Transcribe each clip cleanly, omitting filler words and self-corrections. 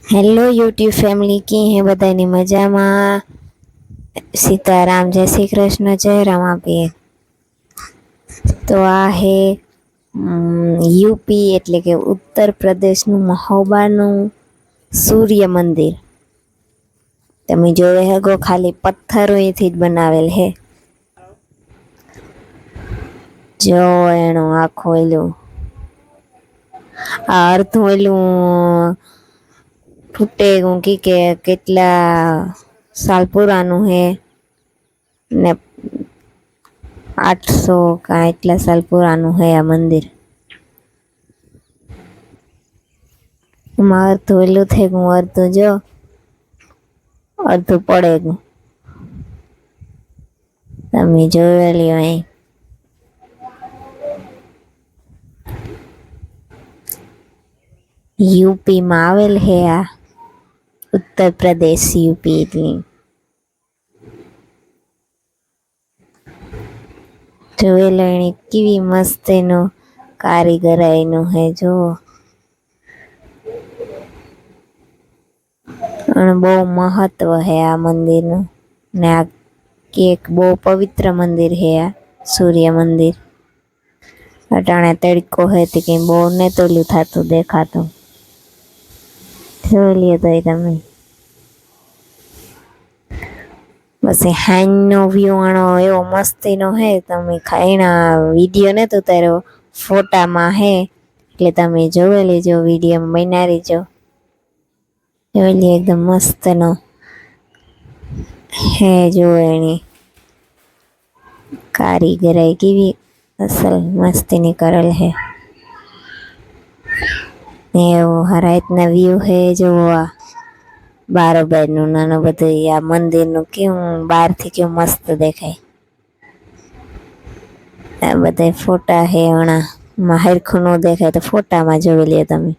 Hello YouTube family કી હે બધાની મજામાં। સીતારામ, જય શ્રી કૃષ્ણ, જય રમાપીર। તો આ હે યુપી એટલે કે ઉત્તર પ્રદેશનું મહોબાનું સૂર્ય મંદિર। તમે જોઈ શકો ખાલી પથ્થરોથી જ બનાવેલ હે। જો એનું આખું એલું આ અર્ધું એલું ફૂટે ઊંઘી કે કેટલા સાલ પુરાનું હે ને 800 કા એટલા સાલ પુરાનું હે આ મંદિર। એમાં અર્ધું એલું થઈ ગયું, અર્ધું જો અડધું પડે ગયું। તમે જોયેલી અહીં યુપીમાં આવેલ હે આ ઉત્તર પ્રદેશ યુપી એટલે જોયેલો એને કેવી મસ્ત એનો કારીગરાઈનું હે જો અને બહુ મહત્વ હે આ મંદિરનું ને આ એક બહુ પવિત્ર મંદિર હે આ સૂર્ય મંદિર। અટાણે તડકો હે તે કઈ બહુ ને તોલું થતું દેખાતું જોઈ લ્યો તો તમે। બસ હાઈનો વ્યૂ આનો એવો મસ્તીનો હે, તમે એના વિડીયો ને તો તારો ફોટામાં હે એટલે તમે જોઈ લેજો, વિડીયોમાં બના રહેજો। જોઈ લે એકદમ મસ્તનો હે જો એની કારીગરાઈ કેવી અસલ મસ્તીની કરેલ હે। એવો રાતના વ્યૂ હે જો આ બારોબારનું નાનું બધું આ મંદિરનું કેવું બહારથી કેવું મસ્ત દેખાય। આ બધા ફોટા હે હમણાં હરખું ન દેખાય તો ફોટામાં જોઈ લ્યો તમે।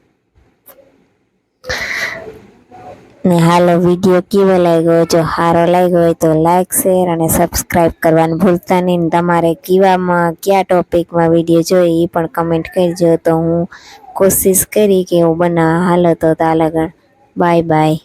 ને હાલો વિડીયો કેવો લાગ્યો, જો સારો લાગ્યો હોય તો લાઈક શેર અને સબસ્ક્રાઈબ કરવાનું ભૂલતા નહીં। તમારે કયા ટોપિકમાં વિડીયો જોઈએ એ પણ કમેન્ટ કરજો, તો હું કોશિશ કરી કે હું બનાવવા। હાલો તો તાલગણ બાય બાય।